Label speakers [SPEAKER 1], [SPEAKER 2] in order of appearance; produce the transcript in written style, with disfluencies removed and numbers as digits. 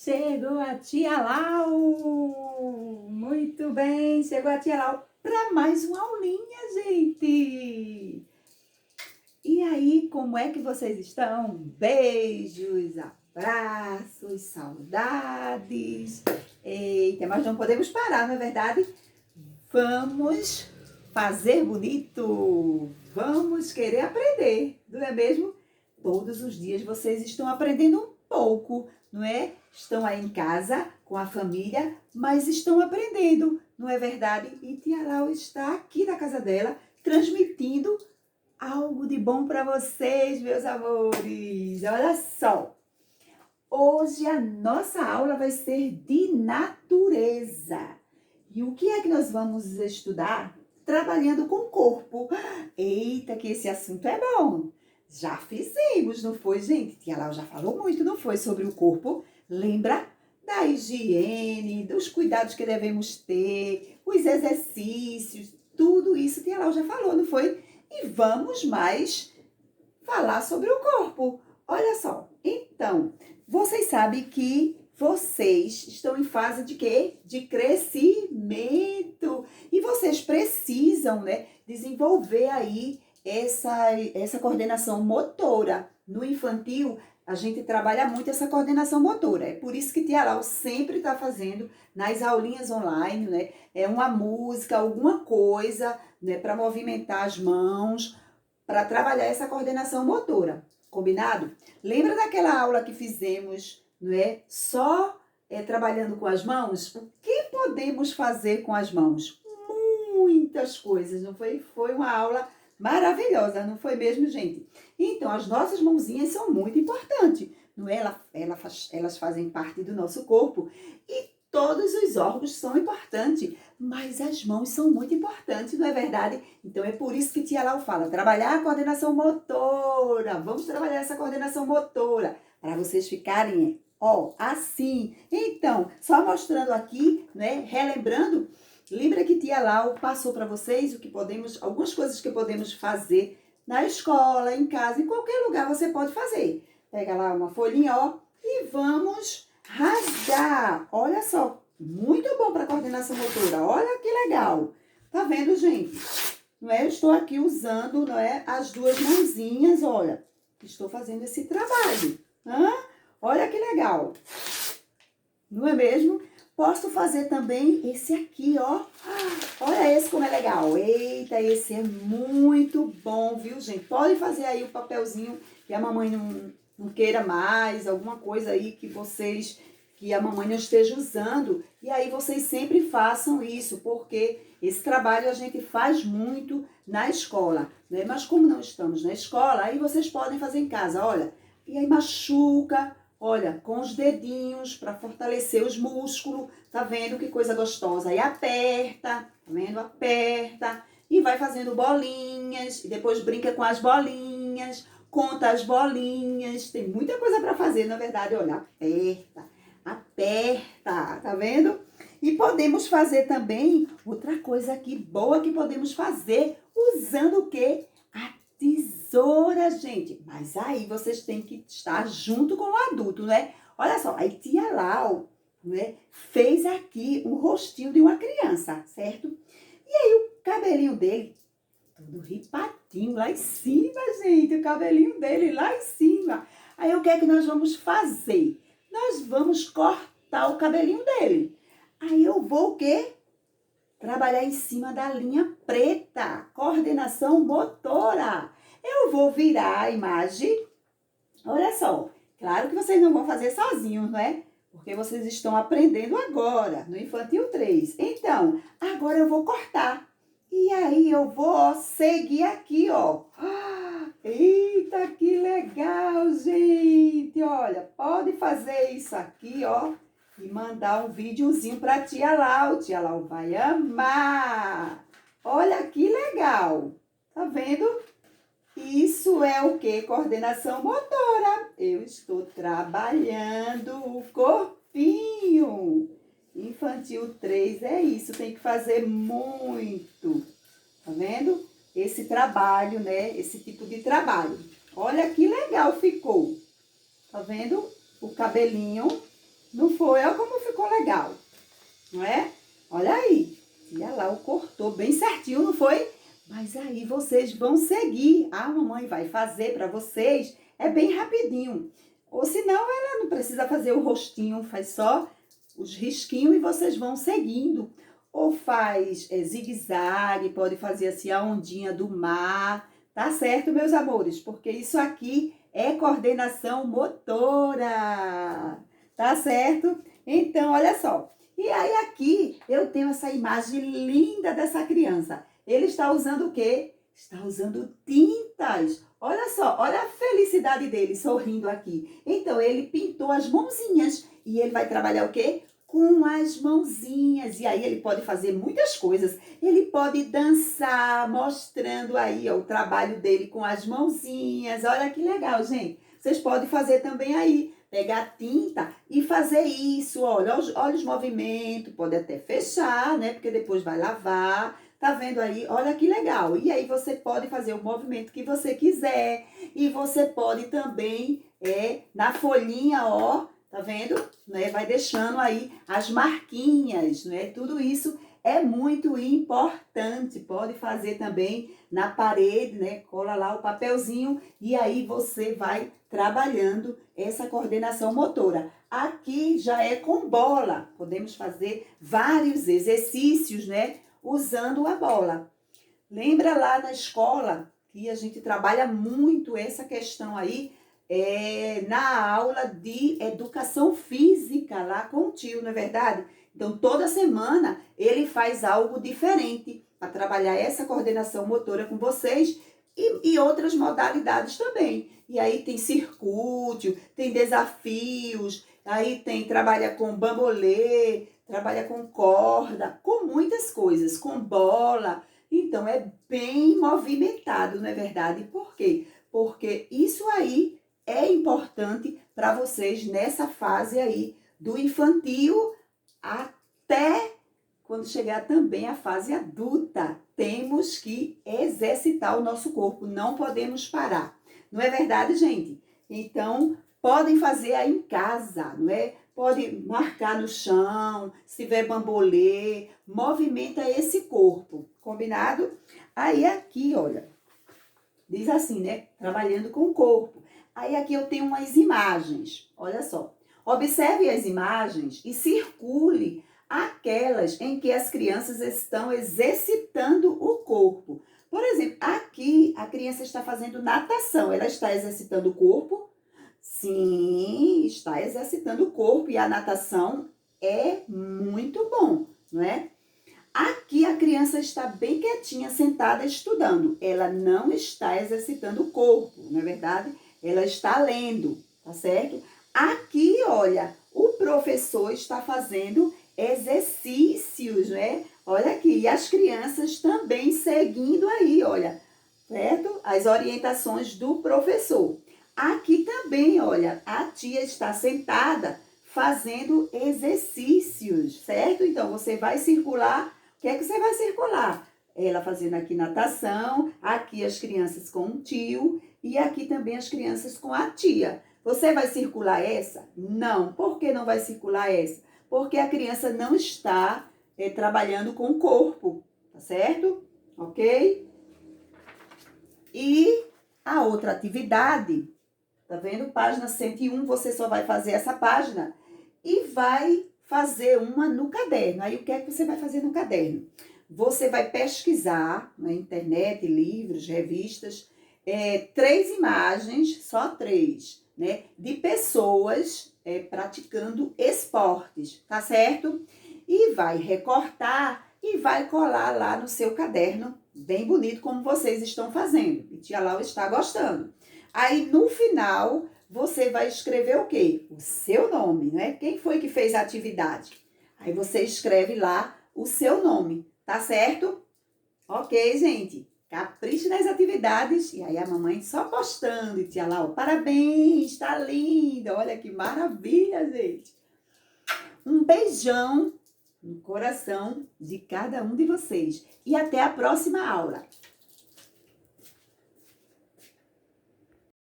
[SPEAKER 1] Chegou a tia Lau! Muito bem, chegou a tia Lau para mais uma aulinha, gente! E aí, como é que vocês estão? Beijos, abraços, saudades. Eita, mas não podemos parar, não é verdade? Vamos fazer bonito! Vamos querer aprender, não é mesmo? Todos os dias vocês estão aprendendo um pouco, não é? Estão aí em casa com a família, mas estão aprendendo, não é verdade? E tia Lau está aqui na casa dela, transmitindo algo de bom para vocês, meus amores. Olha só, hoje a nossa aula vai ser de natureza. E o que é que nós vamos estudar? Trabalhando com o corpo. Eita, que esse assunto é bom. Já fizemos, não foi, gente? Tia Lau já falou muito, não foi, sobre o corpo. Lembra da higiene, dos cuidados que devemos ter, os exercícios, tudo isso Tia Lau já falou, não foi? E vamos mais falar sobre o corpo. Olha só, então, vocês sabem que vocês estão em fase de quê? De crescimento. E vocês precisam, né, desenvolver aí essa coordenação motora. No infantil, a gente trabalha muito essa coordenação motora. É por isso que Tia Lau sempre está fazendo nas aulinhas online, né? É uma música, alguma coisa, né, para movimentar as mãos, para trabalhar essa coordenação motora. Combinado? Lembra daquela aula que fizemos, não é? Só trabalhando com as mãos? O que podemos fazer com as mãos? Muitas coisas, não foi? Foi uma aula maravilhosa, não foi mesmo, gente? Então, as nossas mãozinhas são muito importantes, não é? Elas fazem parte do nosso corpo e todos os órgãos são importantes, mas as mãos são muito importantes, não é verdade? Então, é por isso que tia Lau fala, trabalhar a coordenação motora. Vamos trabalhar essa coordenação motora, para vocês ficarem, ó, assim. Então, só mostrando aqui, né, relembrando, lembra que tia Lau passou para vocês o que podemos, algumas coisas que podemos fazer na escola, em casa, em qualquer lugar você pode fazer. Pega lá uma folhinha, ó, e vamos rasgar. Olha só, muito bom para coordenação motora. Olha que legal. Tá vendo, gente? Não é? Eu estou aqui usando, não é, as duas mãozinhas, olha. Estou fazendo esse trabalho. Olha que legal. Não é mesmo? Posso fazer também esse aqui, ó. Olha esse como é legal. Eita, esse é muito bom, viu, gente? Pode fazer aí o papelzinho que a mamãe não queira mais, alguma coisa aí que a mamãe não esteja usando. E aí vocês sempre façam isso, porque esse trabalho a gente faz muito na escola, né? Mas como não estamos na escola, aí vocês podem fazer em casa, olha. E aí machuca, olha, com os dedinhos para fortalecer os músculos, tá vendo que coisa gostosa? Aí aperta, tá vendo? Aperta e vai fazendo bolinhas e depois brinca com as bolinhas, conta as bolinhas, tem muita coisa para fazer, na verdade, olha, aperta, aperta, tá vendo? E podemos fazer também outra coisa aqui boa que podemos fazer usando o quê? A tesoura, gente. Mas aí vocês têm que estar junto com o adulto, né? Olha só, aí tia Lau, né, fez aqui um rostinho de uma criança, certo? E aí o cabelinho dele, todo ripadinho lá em cima, gente. O cabelinho dele lá em cima. Aí o que é que nós vamos fazer? Nós vamos cortar o cabelinho dele. Aí eu vou o quê? Trabalhar em cima da linha preta, coordenação motora. Eu vou virar a imagem, olha só, claro que vocês não vão fazer sozinhos, não é? Porque vocês estão aprendendo agora, no Infantil 3. Então, agora eu vou cortar. E aí eu vou, ó, seguir aqui, ó. Eita, que legal, gente! Olha, pode fazer isso aqui, ó. E mandar um videozinho para tia Lau. Tia Lau vai amar. Olha que legal. Tá vendo? Isso é o que? Coordenação motora. Eu estou trabalhando o corpinho. Infantil 3 é isso. Tem que fazer muito. Tá vendo? Esse trabalho, né? Esse tipo de trabalho. Olha que legal ficou. Tá vendo? O cabelinho. Não foi? Olha como ficou legal, não é? Olha aí. Tia Lau cortou bem certinho, não foi? Mas aí vocês vão seguir. A mamãe vai fazer para vocês. É bem rapidinho. Ou senão ela não precisa fazer o rostinho, faz só os risquinhos e vocês vão seguindo. Ou faz zigue-zague, pode fazer assim a ondinha do mar. Tá certo, meus amores? Porque isso aqui é coordenação motora. Tá certo? Então, olha só. E aí aqui eu tenho essa imagem linda dessa criança. Ele está usando o quê? Está usando tintas. Olha só, olha a felicidade dele sorrindo aqui. Então, ele pintou as mãozinhas e ele vai trabalhar o quê? Com as mãozinhas. E aí ele pode fazer muitas coisas. Ele pode dançar, mostrando aí ó, o trabalho dele com as mãozinhas. Olha que legal, gente. Vocês podem fazer também aí. Pegar tinta e fazer isso, olha os movimentos, pode até fechar, né? Porque depois vai lavar. Tá vendo aí? Olha que legal. E aí você pode fazer o movimento que você quiser. E você pode também, na folhinha, ó, tá vendo? Né? Vai deixando aí as marquinhas, né? Tudo isso é muito importante. Pode fazer também na parede, né? Cola lá o papelzinho e aí você vai trabalhando essa coordenação motora. Aqui já é com bola. Podemos fazer vários exercícios, né? Usando a bola. Lembra lá na escola que a gente trabalha muito essa questão aí na aula de educação física lá com o tio, não é verdade? Então, toda semana ele faz algo diferente para trabalhar essa coordenação motora com vocês e outras modalidades também. E aí tem circuito, tem desafios, aí trabalha com bambolê, trabalha com corda, com muitas coisas, com bola. Então, é bem movimentado, não é verdade? Por quê? Porque isso aí é importante para vocês nessa fase aí do infantil até quando chegar também a fase adulta. Temos que exercitar o nosso corpo, não podemos parar. Não é verdade, gente? Então, podem fazer aí em casa, não é? Pode marcar no chão, se tiver bambolê, movimenta esse corpo, combinado? Aí aqui, olha, diz assim, né? Trabalhando com o corpo. Aí aqui eu tenho umas imagens, olha só. Observe as imagens e circule aquelas em que as crianças estão exercitando o corpo. Por exemplo, aqui a criança está fazendo natação, ela está exercitando o corpo? Sim, está exercitando o corpo e a natação é muito bom, não é? Aqui a criança está bem quietinha, sentada, estudando. Ela não está exercitando o corpo, não é verdade? Ela está lendo, tá certo? Aqui, olha, o professor está fazendo exercícios, né? Olha aqui, e as crianças também seguindo aí, olha, certo? As orientações do professor. Aqui também, olha, a tia está sentada fazendo exercícios, certo? Então, você vai circular. O que é que você vai circular? Ela fazendo aqui natação, aqui as crianças com o tio e aqui também as crianças com a tia. Você vai circular essa? Não. Por que não vai circular essa? Porque a criança não está trabalhando com o corpo, tá certo? Ok? E a outra atividade, tá vendo? Página 101, você só vai fazer essa página e vai fazer uma no caderno. Aí, o que é que você vai fazer no caderno? Você vai pesquisar na internet, livros, revistas, 3 imagens, só 3, né? De pessoas praticando esportes, tá certo? E vai recortar e vai colar lá no seu caderno, bem bonito como vocês estão fazendo. E tia Lau está gostando. Aí, no final, você vai escrever o quê? O seu nome, né? Quem foi que fez a atividade? Aí você escreve lá o seu nome, tá certo? Ok, gente? Capriche nas atividades. E aí a mamãe só postando. E tia Lau, parabéns, tá linda. Olha que maravilha, gente. Um beijão no coração de cada um de vocês. E até a próxima aula.